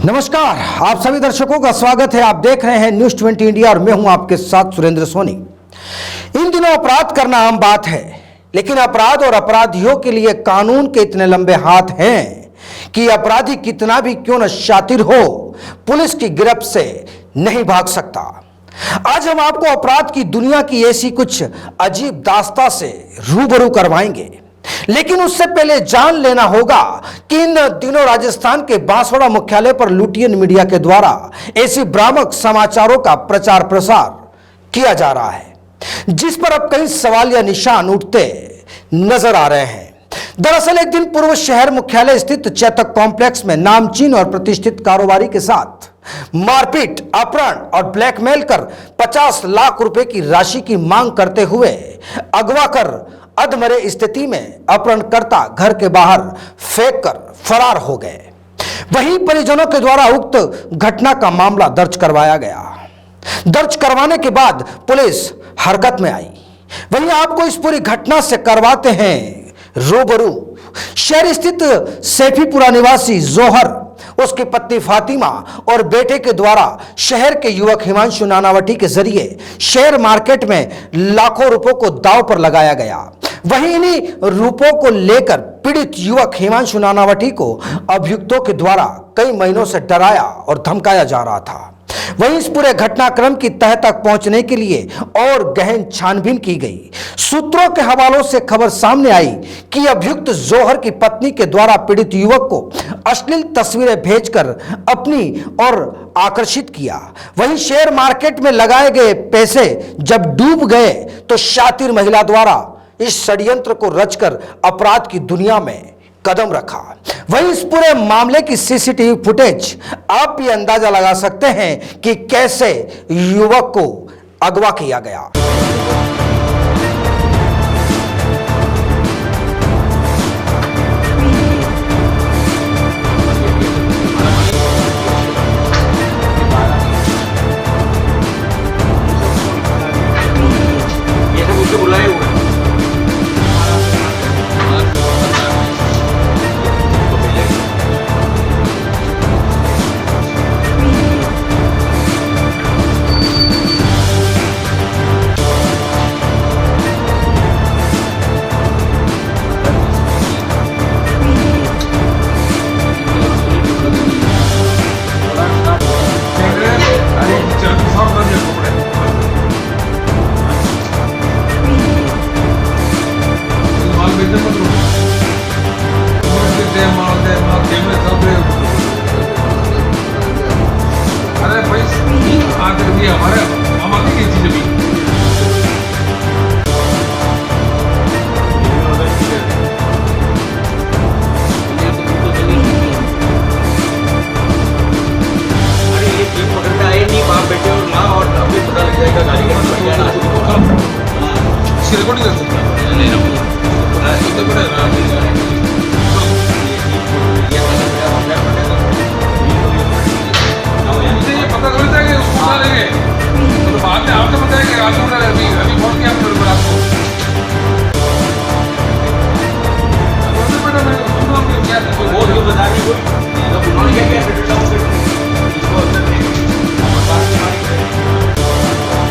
नमस्कार, आप सभी दर्शकों का स्वागत है। आप देख रहे हैं न्यूज़ 20 इंडिया और मैं हूं आपके साथ सुरेंद्र सोनी। इन दिनों अपराध करना आम बात है, लेकिन अपराध और अपराधियों के लिए कानून के इतने लंबे हाथ हैं कि अपराधी कितना भी क्यों न शातिर हो, पुलिस की गिरफ्त से नहीं भाग सकता। आज हम आपको अपराध की दुनिया की ऐसी कुछ अजीब दास्तां से रूबरू करवाएंगे, लेकिन उससे पहले जान लेना होगा कि इन दिनों राजस्थान के बांसवाड़ा मुख्यालय पर लुटियन मीडिया के द्वारा ऐसी भ्रामक समाचारों का प्रचार प्रसार किया जा रहा है, जिस पर अब कई सवाल या निशान उठते नजर आ रहे हैं। दरअसल एक दिन पूर्व शहर मुख्यालय स्थित चैतक कॉम्प्लेक्स में नामचीन और प्रतिष्ठित कारोबारी के साथ मारपीट, अपहरण और ब्लैकमेल कर 50 लाख रुपए की राशि की मांग करते हुए अगवा कर अधमरे स्थिति में अपहरणकर्ता घर के बाहर फेंक कर फरार हो गए। वहीं परिजनों के द्वारा उक्त घटना का मामला दर्ज करवाया गया। दर्ज करवाने के बाद पुलिस हरकत में आई। वहीं आपको इस पूरी घटना से करवाते हैं रूबरू। शहर स्थित सैफीपुरा निवासी जोहर, उसकी पत्नी फातिमा और बेटे के द्वारा शहर के युवक हिमांशु नानावटी के जरिए शेयर मार्केट में लाखों रुपयों को दांव पर लगाया गया। वहीं इन्हीं रुपयों को लेकर पीड़ित युवक हिमांशु नानावटी को अभियुक्तों के द्वारा कई महीनों से डराया और धमकाया जा रहा था। वहीं इस पूरे घटनाक्रम की तह तक पहुंचने के लिए और गहन छानबीन की गई। सूत्रों के हवालों से खबर सामने आई कि अभियुक्त जोहर की पत्नी के द्वारा पीड़ित युवक को अश्लील तस्वीरें भेजकर अपनी ओर आकर्षित किया। वहीं शेयर मार्केट में लगाए गए पैसे जब डूब गए तो शातिर महिला द्वारा इस षड्यंत्र को रचकर अपराध की दुनिया में कदम रखा। वहीं इस पूरे मामले की सीसीटीवी फुटेज आप भी अंदाजा लगा सकते हैं कि कैसे युवक को अगवा किया गया। रिकॉर्डिंग कर सकते मुझे ये पता चलता है कि उसको उठा लेंगे तो बाद में आपने बताया कि रात में अभी फोन किया आपने बड़ा आपको वो जो बता रही वो उन्होंने क्या किया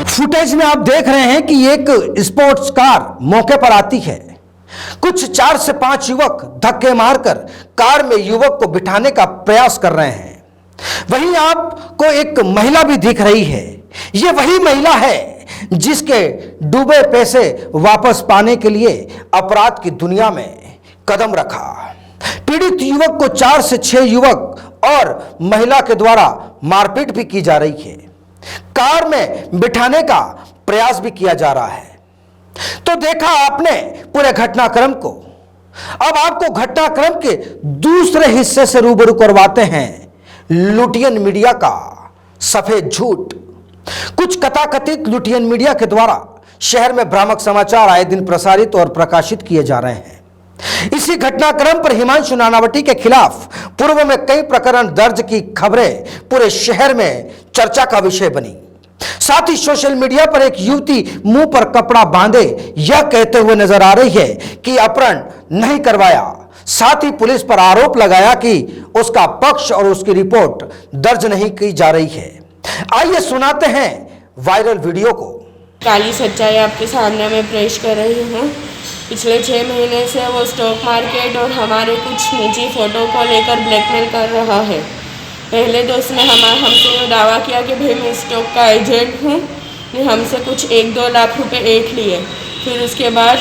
फुटेज में आप देख रहे हैं कि एक स्पोर्ट्स कार मौके पर आती है। कुछ 4 से 5 युवक धक्के मारकर कार में युवक को बिठाने का प्रयास कर रहे हैं। वहीं आपको एक महिला भी दिख रही है। यह वही महिला है जिसके डूबे पैसे वापस पाने के लिए अपराध की दुनिया में कदम रखा। पीड़ित युवक को 4 से 6 युवक और महिला के द्वारा मारपीट भी की जा रही है। कार में बिठाने का प्रयास भी किया जा रहा है। तो देखा आपने पूरे घटनाक्रम को। अब आपको घटनाक्रम के दूसरे हिस्से से रूबरू करवाते हैं लुटियन मीडिया का सफेद झूठ। कुछ कथाकथित लुटियन मीडिया के द्वारा शहर में भ्रामक समाचार आए दिन प्रसारित और प्रकाशित किए जा रहे हैं। इसी घटनाक्रम पर हिमांशु नानावटी के खिलाफ पूर्व में कई प्रकरण दर्ज की खबरें पूरे शहर में चर्चा का विषय बनी। साथ ही सोशल मीडिया पर एक युवती मुंह पर कपड़ा बांधे यह कहते हुए नजर आ रही है कि अपहरण नहीं करवाया, साथ ही पुलिस पर आरोप लगाया कि उसका पक्ष और उसकी रिपोर्ट दर्ज नहीं की जा रही है। आइए सुनाते हैं वायरल वीडियो को। काली सच्चाई आपके सामने मैं पेश कर रही हूँ। पिछले 6 महीने से वो स्टॉक मार्केट और हमारे कुछ निजी फ़ोटो को लेकर ब्लैकमेल कर रहा है। पहले तो उसने हमसे ये दावा किया कि भाई मैं स्टॉक का एजेंट हूँ, ने हमसे कुछ 1-2 लाख रुपए ऐंठ लिए। फिर उसके बाद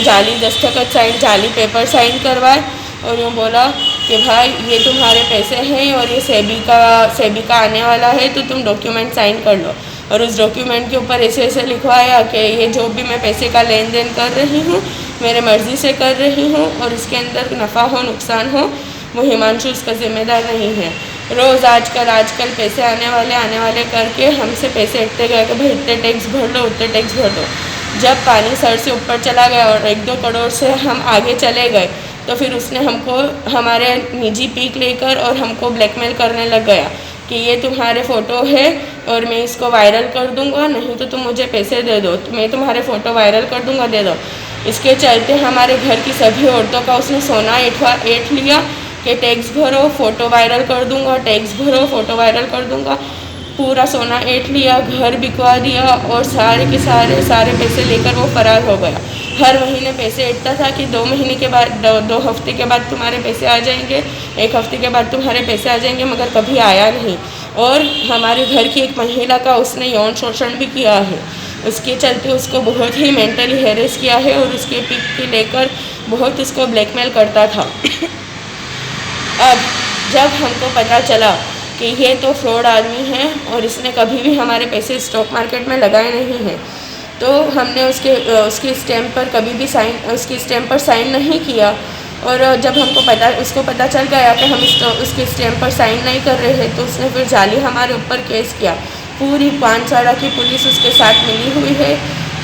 जाली दस्तखत साइन, जाली पेपर साइन करवाए और यूँ बोला कि भाई ये तुम्हारे पैसे हैं और ये सेबी का आने वाला है, तो तुम डॉक्यूमेंट साइन कर लो। और उस डॉक्यूमेंट के ऊपर ऐसे लिखवाया कि ये जो भी मैं पैसे का लेन देन कर रही हूँ मेरे मर्ज़ी से कर रही हूँ और इसके अंदर नफ़ा हो नुकसान हो वो हिमांशु उसका ज़िम्मेदार नहीं है। रोज़ आजकल पैसे आने वाले करके हमसे पैसे ऐंठते गए कि भाई इतने टैक्स भर लो, उतने टैक्स भर दो। जब पानी सर से ऊपर चला गया और 1-2 करोड़ से हम आगे चले गए तो फिर उसने हमको हमारे निजी पिक लेकर और हमको ब्लैकमेल करने लग गया कि ये तुम्हारे फ़ोटो है और मैं इसको वायरल कर दूंगा, नहीं तो तुम मुझे पैसे दे दो, तो मैं तुम्हारे फ़ोटो वायरल कर दूंगा, दे दो। इसके चलते हमारे घर की सभी औरतों का उसने सोना ऐंठ लिया कि टैक्स भरो फ़ोटो वायरल कर दूंगा, टैक्स भरो फ़ोटो वायरल कर दूंगा। पूरा सोना ऐंठ लिया, घर बिकवा दिया और सारे के सारे पैसे लेकर वो फरार हो गया। हर महीने पैसे ऐंठता था कि 2 महीने के बाद 2 हफ्ते के बाद तुम्हारे पैसे आ जाएंगे, 1 हफ्ते के बाद तुम्हारे पैसे आ जाएंगे, मगर कभी आया नहीं। और हमारे घर की एक महिला का उसने यौन शोषण भी किया है। उसके चलते उसको बहुत ही मेंटली हैरेस किया है और उसके पिक के लेकर बहुत उसको ब्लैकमेल करता था। अब जब हमको पता चला कि ये तो फ्रॉड आदमी है और इसने कभी भी हमारे पैसे स्टॉक मार्केट में लगाए नहीं हैं, तो हमने उसके स्टैम्प पर कभी भी उसके स्टैम्प पर साइन नहीं किया। और जब उसको पता चल गया कि हम उसके स्टैम्प पर साइन नहीं कर रहे हैं, तो उसने फिर जाली हमारे ऊपर केस किया। पूरी पांचसाड़ा की पुलिस उसके साथ मिली हुई है,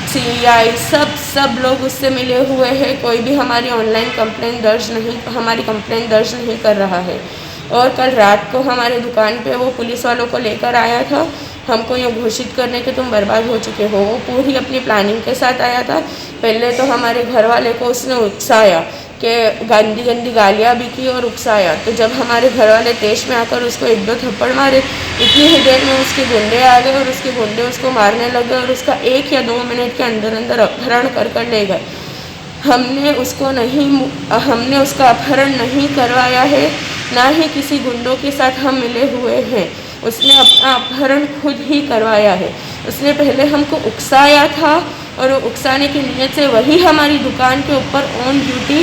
CI सब लोग उससे मिले हुए हैं। कोई भी हमारी कंप्लेंट दर्ज नहीं कर रहा है। और कल रात को हमारे दुकान पे वो पुलिस वालों को लेकर आया था हमको ये घोषित करने के तुम बर्बाद हो चुके हो। वो पूरी अपनी प्लानिंग के साथ आया था। पहले तो हमारे घर वाले को उसने उकसाया कि गंदी गालियाँ भी की और उकसाया। तो जब हमारे घर वाले तेज में आकर उसको 1-2 थप्पड़ मारे, इतनी ही देर में उसके गुंडे आ गए और उसके गुंडे उसको मारने लगे और उसका 1 या 2 मिनट के अंदर अपहरण कर ले गए। हमने उसका अपहरण नहीं करवाया है, ना ही किसी गुंडों के साथ हम मिले हुए हैं। उसने अपना अपहरण खुद ही करवाया है। उसने पहले हमको उकसाया था और वो उकसाने की नीयत से वही हमारी दुकान के ऊपर ऑन ड्यूटी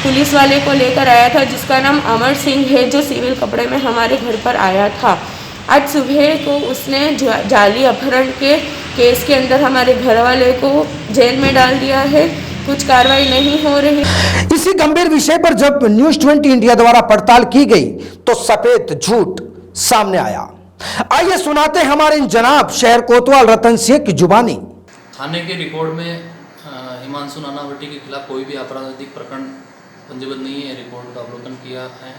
पुलिस वाले को लेकर आया था, जिसका नाम अमर सिंह है, जो सिविल कपड़े में हमारे घर पर आया था। आज सुबह को उसने जाली अपहरण के केस के अंदर हमारे घर वाले को जेल में डाल दिया है। कुछ कार्रवाई नहीं हो रही। इसी गंभीर विषय पर जब न्यूज़ 20 इंडिया द्वारा पड़ताल की गई तो सफेद झूठ सामने आया। आइए सुनाते हमारे जनाब शहर कोतवाल रतन सिंह की जुबानी। थाने के रिकॉर्ड में हिमांशु नानावटी के खिलाफ कोई भी आपराधिक प्रकरण पंजीबद्ध नहीं है। रिकॉर्ड का अवलोकन किया है,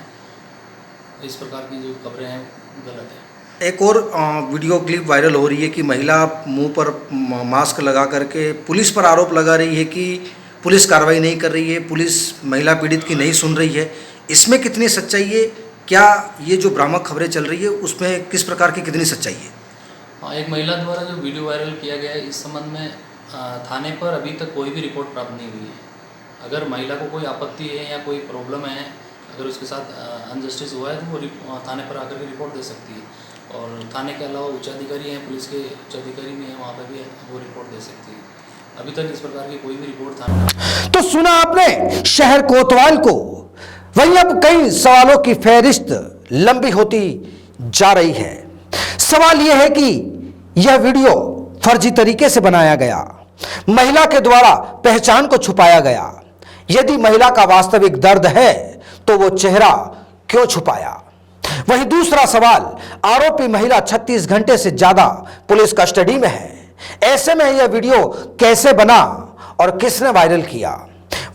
इस प्रकार की जो खबरें हैं गलत है। एक और वीडियो क्लिप वायरल हो रही है कि महिला मुंह पर मास्क लगा करके पुलिस पर आरोप लगा रही है कि पुलिस कार्रवाई नहीं कर रही है, पुलिस महिला पीड़ित की नहीं सुन रही है। इसमें कितनी सच्चाई है? क्या ये जो भ्रामक खबरें चल रही है उसमें किस प्रकार की कितनी सच्चाई है? हाँ, एक महिला द्वारा जो वीडियो वायरल किया गया है, इस संबंध में थाने पर अभी तक कोई भी रिपोर्ट प्राप्त नहीं हुई है। अगर महिला को कोई आपत्ति है या कोई प्रॉब्लम है, अगर उसके साथ अनजस्टिस हुआ है तो वो थाने पर आकर के रिपोर्ट दे सकती है। और थाने के अलावा उच्चाधिकारी हैं, पुलिस के उच्चाधिकारी भी हैं, वहाँ पर भी वो रिपोर्ट दे सकती है। अभी तक इस प्रकार की कोई भी रिपोर्ट थाने। तो सुना आपने शहर कोतवाल को। वहीं अब कई सवालों की फहरिस्त लंबी होती जा रही है। सवाल यह है कि यह वीडियो फर्जी तरीके से बनाया गया, महिला के द्वारा पहचान को छुपाया गया। यदि महिला का वास्तविक दर्द है तो वो चेहरा क्यों छुपाया? वहीं दूसरा सवाल, आरोपी महिला 36 घंटे से ज्यादा पुलिस कस्टडी में है। ऐसे में यह वीडियो कैसे बना और किसने वायरल किया?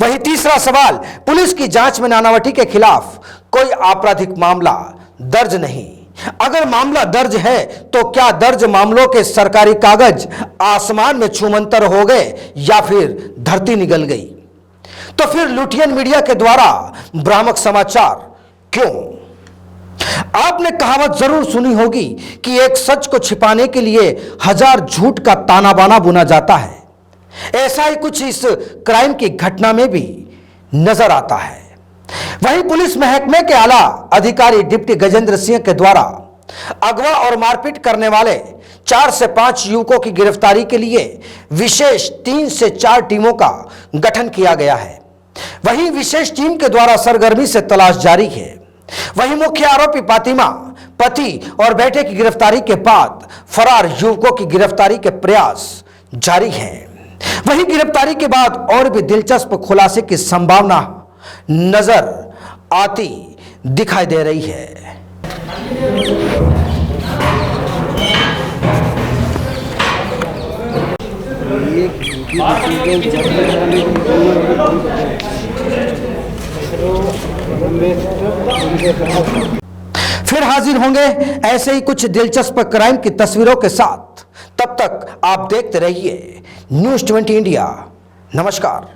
वहीं तीसरा सवाल, पुलिस की जांच में नानावटी के खिलाफ कोई आपराधिक मामला दर्ज नहीं। अगर मामला दर्ज है तो क्या दर्ज मामलों के सरकारी कागज आसमान में छूमंतर हो गए या फिर धरती निगल गई? तो फिर लुटियन मीडिया के द्वारा भ्रामक समाचार क्यों? आपने कहावत जरूर सुनी होगी कि एक सच को छिपाने के लिए 1000 झूठ का ताना बाना बुना जाता है। ऐसा ही कुछ इस क्राइम की घटना में भी नजर आता है। वहीं पुलिस महकमे के आला अधिकारी डिप्टी गजेंद्र सिंह के द्वारा अगवा और मारपीट करने वाले 4 से 5 युवकों की गिरफ्तारी के लिए विशेष 3 से 4 टीमों का गठन किया गया है। वहीं विशेष टीम के द्वारा सरगर्मी से तलाश जारी है। वहीं मुख्य आरोपी फातिमा, पति और बेटे की गिरफ्तारी के बाद फरार युवकों की गिरफ्तारी के प्रयास जारी हैं। वहीं गिरफ्तारी के बाद और भी दिलचस्प खुलासे की संभावना नजर आती दिखाई दे रही है। फिर हाजिर होंगे ऐसे ही कुछ दिलचस्प क्राइम की तस्वीरों के साथ। तब तक आप देखते रहिए न्यूज़ 20 इंडिया। नमस्कार।